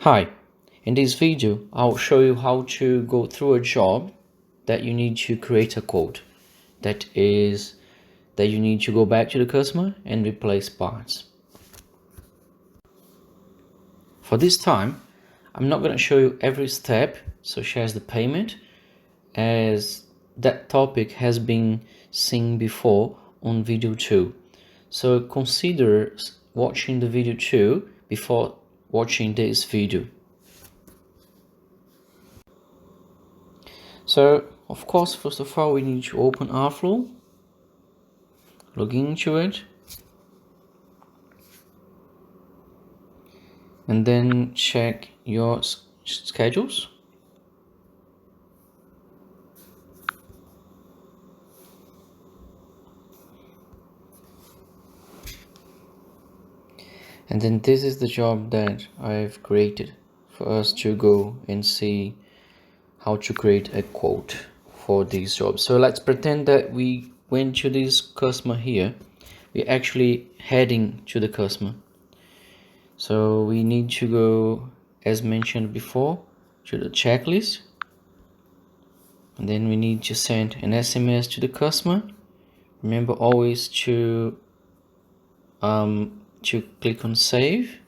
Hi, in this video I'll show you how to go through a job that you need to create a quote. That you need to go back to the customer and replace parts. For this time, I'm not going to show you every step such as the payment, as that topic has been seen before on video 2. So consider watching the video 2 before watching this video. So, of course, first of all, we need to open AroFlo, log into it, and then check your schedules. And then this is the job that I've created for us to go and see how to create a quote for these jobs. So let's pretend that we went to this customer here. We're actually heading to the customer. So we need to go, as mentioned before, to the checklist. And then we need to send an SMS to the customer. Remember always to click on save.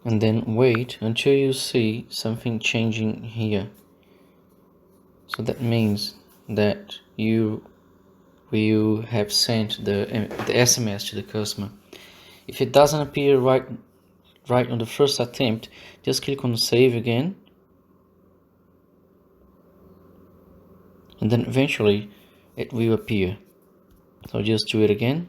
And then wait until you see something changing here. So that means that you will have sent the SMS to the customer. If it doesn't appear right on the first attempt, just click on save again, and then eventually it will appear. So just do it again.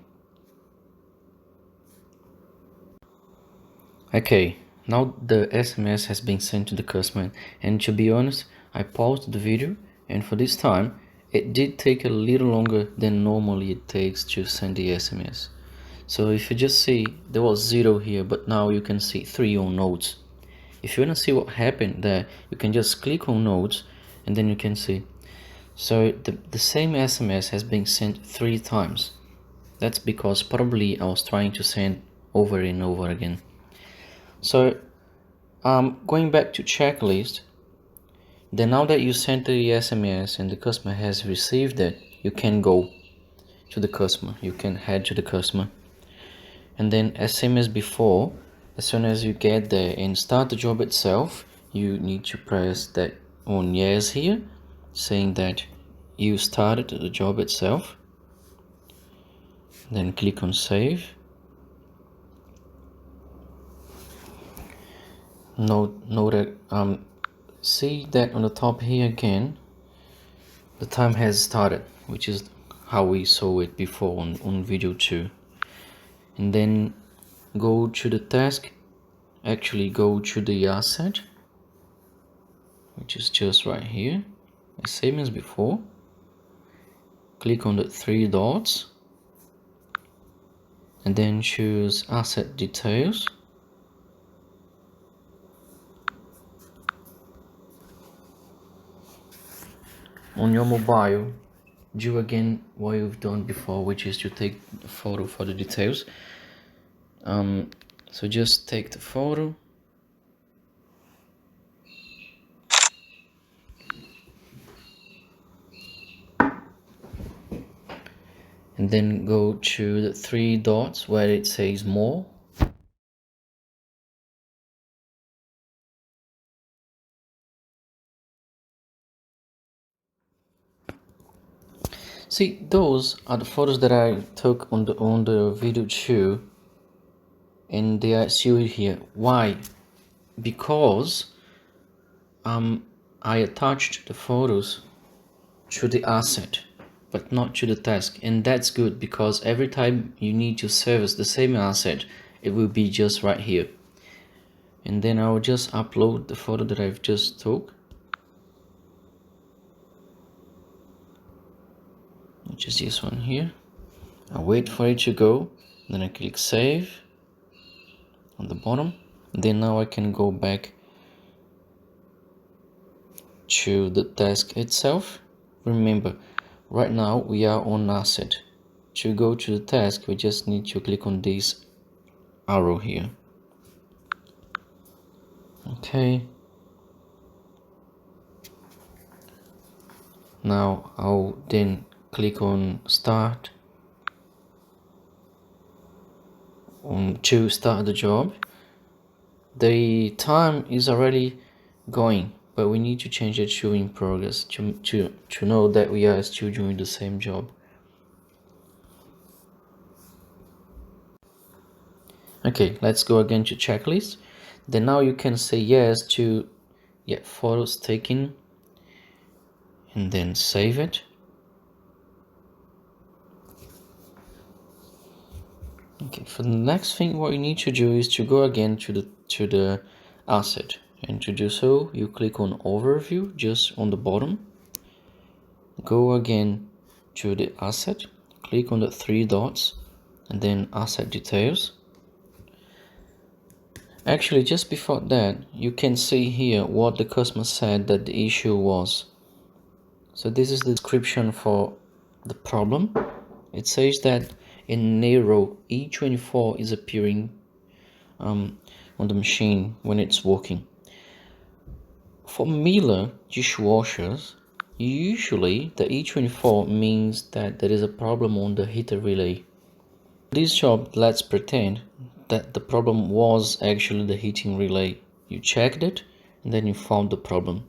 Okay, now the SMS has been sent to the customer, and to be honest, I paused the video, and for this time it did take a little longer than normally it takes to send the SMS. So if you just see, there was 0 here, but now you can see 3 on notes. If you want to see what happened there, you can just click on notes and then you can see. So the same SMS has been sent 3 times. That's because probably I was trying to send over and over again. So going back to checklist, then now that you sent the SMS and the customer has received it, you can go to the customer, you can head to the customer. And then as same as before, as soon as you get there and start the job itself, you need to press that on yes here, saying that you started the job itself. Then click on save. Note that see that on the top here again, the time has started, which is how we saw it before on video 2. And then go to the task, actually go to the asset, which is just right here, the same as before. Click on the 3 dots and then choose asset details. On your mobile, do again what you've done before, which is to take a photo for the details. So just take the photo, and then go to the 3 dots where it says more. See, those are the photos that I took on the video 2, and they are still here. Why? Because I attached the photos to the asset, but not to the task, and that's good because every time you need to service the same asset, it will be just right here. And then I'll just upload the photo that I've just took, which is this one here. I'll wait for it to go, then I click save on the bottom. Then now I can go back to the task itself. Remember, right now we are on asset, to go to the task, we just need to click on this arrow here. Okay, now I'll then click on start to start the job. The time is already going, but we need to change it to in progress to know that we are still doing the same job. Okay, let's go again to checklist. Then now you can say yes to photos taken and then save it. Okay, for the next thing, what you need to do is to go again to the asset, and to do so you click on overview just on the bottom, go again to the asset, click on the three dots and then asset details. Actually, just before that, you can see here what the customer said that the issue was. So this is the description for the problem. It says that in Nero E24 is appearing on the machine when it's working. For Miele dishwashers, usually the E24 means that there is a problem on the heater relay. This job, let's pretend that the problem was actually the heating relay. You checked it and then you found the problem.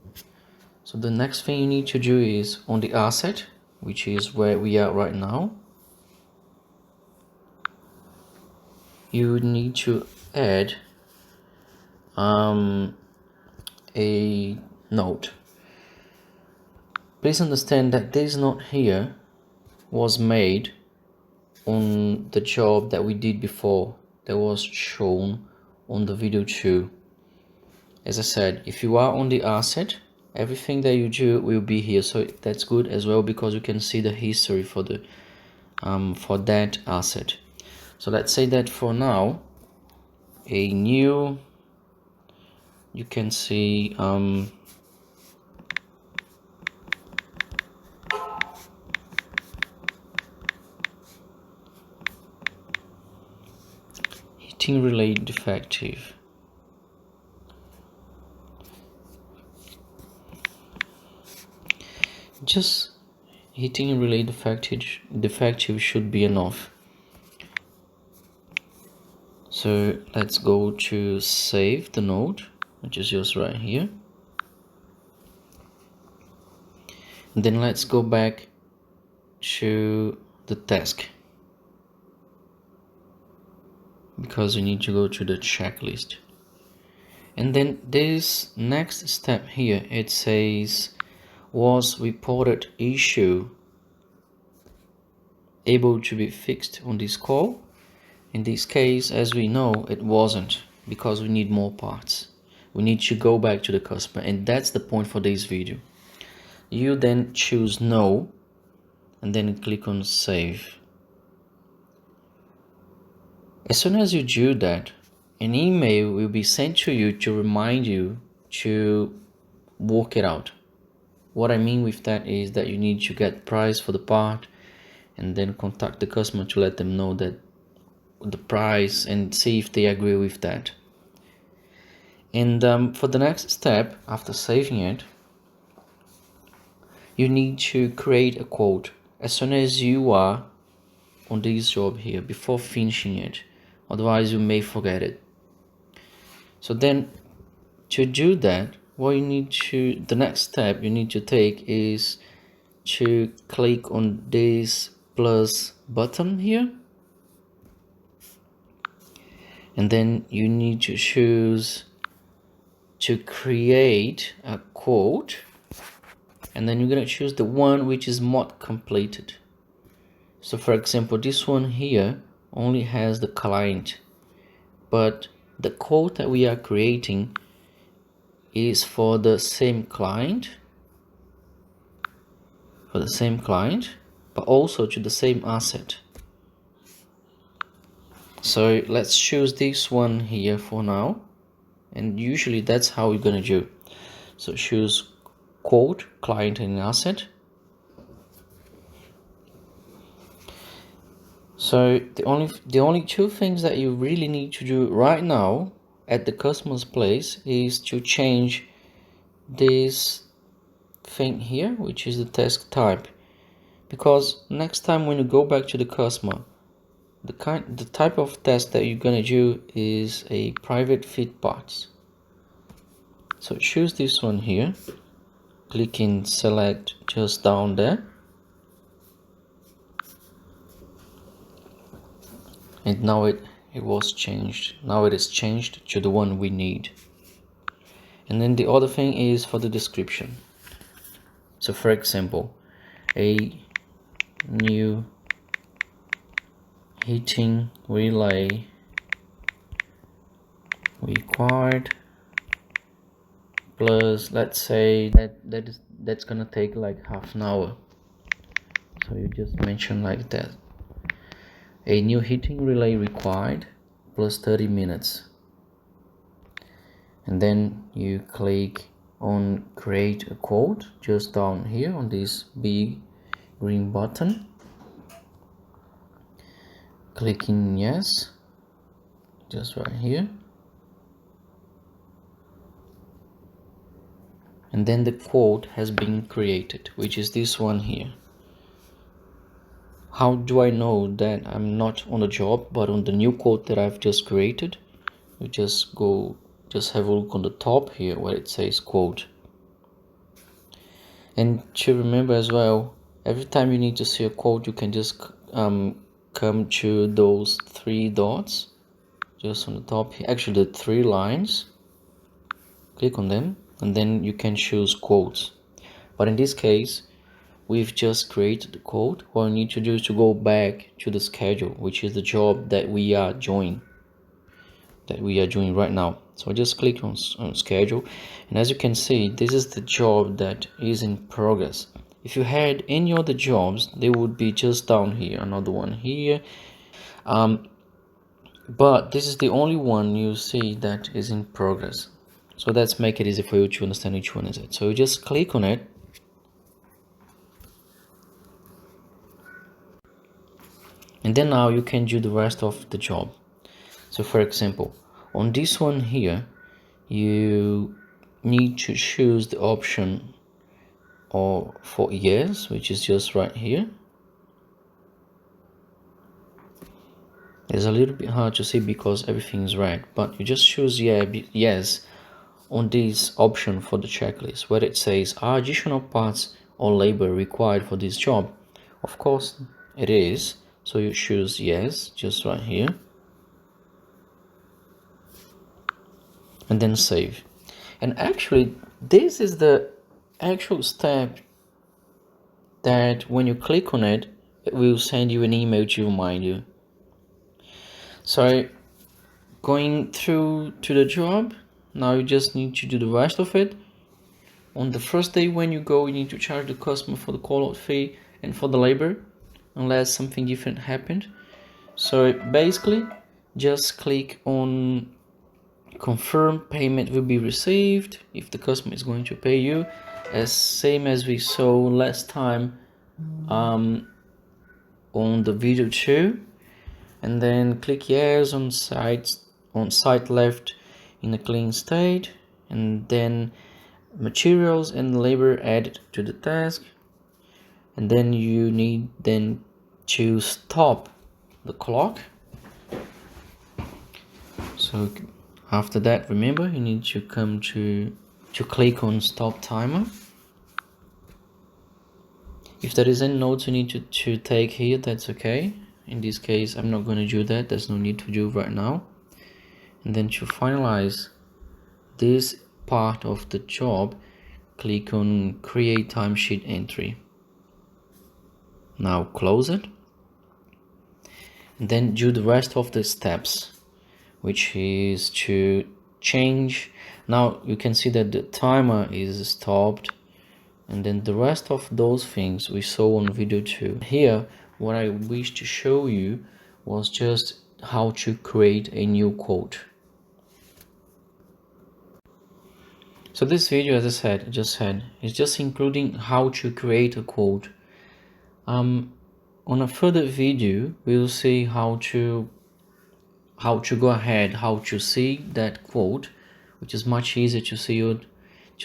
So the next thing you need to do is on the asset, which is where we are right now, you need to add a note. Please understand that this note here was made on the job that we did before, that was shown on the video 2. As I said, if you are on the asset, everything that you do will be here, so that's good as well because you can see the history for the for that asset. So let's say that for now, a new, you can see heating relay defective. Just heating relay defective should be enough. So let's go to save the node, which is just right here. And then let's go back to the task, because we need to go to the checklist. And then this next step here, it says was reported issue able to be fixed on this call. In this case, as we know, it wasn't, because we need more parts. We need to go back to the customer, and that's the point for this video. You then choose no and then click on save. As soon as you do that, an email will be sent to you to remind you to work it out. What I mean with that is that you need to get price for the part and then contact the customer to let them know that the price and see if they agree with that. And for the next step, after saving it, you need to create a quote as soon as you are on this job here, before finishing it, otherwise you may forget it. So then to do that, what you need to, the next step you need to take is to click on this plus button here, and then you need to choose to create a quote, and then you're going to choose the one which is mod completed. So for example, this one here only has the client, but the quote that we are creating is for the same client, but also to the same asset. So let's choose this one here for now, and usually that's how we're gonna do. So choose quote, client and asset, So the only two things that you really need to do right now at the customer's place is to change this thing here, which is the task type, because next time when you go back to the customer, the type of task that you're gonna do is a private fit parts. So choose this one here, click in select just down there, and now it was changed. Now it is changed to the one we need. And then the other thing is for the description. So for example, a new heating relay required, plus let's say that's gonna take like half an hour. So you just mention like that. A new heating relay required plus 30 minutes. And then you click on create a quote just down here on this big green button. Clicking yes, just right here. And then the quote has been created, which is this one here. How do I know that I'm not on the job but on the new quote that I've just created? You just have a look on the top here where it says quote. And to remember as well, every time you need to see a quote, you can just come to those three dots just on the top here, actually the three lines, click on them, and then you can choose quotes. But in this case, we've just created the quote. What we need to do is to go back to the schedule, which is the job that we are doing right now. So I just click on schedule, and as you can see, this is the job that is in progress. If you had any other jobs, they would be just down here, another one here, but this is the only one you see that is in progress. So that's make it easy for you to understand which one is it. So you just click on it, and then now you can do the rest of the job. So for example, on this one here, you need to choose the option or for yes, which is just right here. It's a little bit hard to see because everything is red, but you just choose yes on this option for the checklist where it says are additional parts or labor required for this job. Of course it is, so you choose yes just right here and then save. And actually this is the actual step that when you click on it, it will send you an email to remind you. So going through to the job, now you just need to do the rest of it. On the first day when you go, you need to charge the customer for the call-out fee and for the labor, unless something different happened. So basically, just click on confirm payment will be received if the customer is going to pay you, as same as we saw last time on the video 2, and then click yes on site left in a clean state, and then materials and labor added to the task, and then you need to stop the clock. So after that, remember you need to come to click on stop timer. If there is any notes you need to take here, that's okay. In this case, I'm not going to do that. There's no need to do right now. And then to finalize this part of the job, click on create timesheet entry. Now close it. And then do the rest of the steps, which is to change. Now you can see that the timer is stopped, and then the rest of those things we saw on video 2. Here what I wish to show you was just how to create a new quote. So this video, as I said, is just including how to create a quote. On a further video, we'll see how to go ahead, how to see that quote, which is much easier to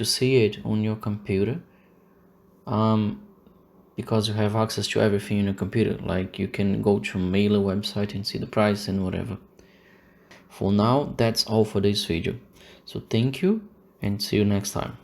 see it on your computer, because you have access to everything in your computer. Like you can go to a mailer website and see the price and whatever. For now, that's all for this video. So thank you and see you next time.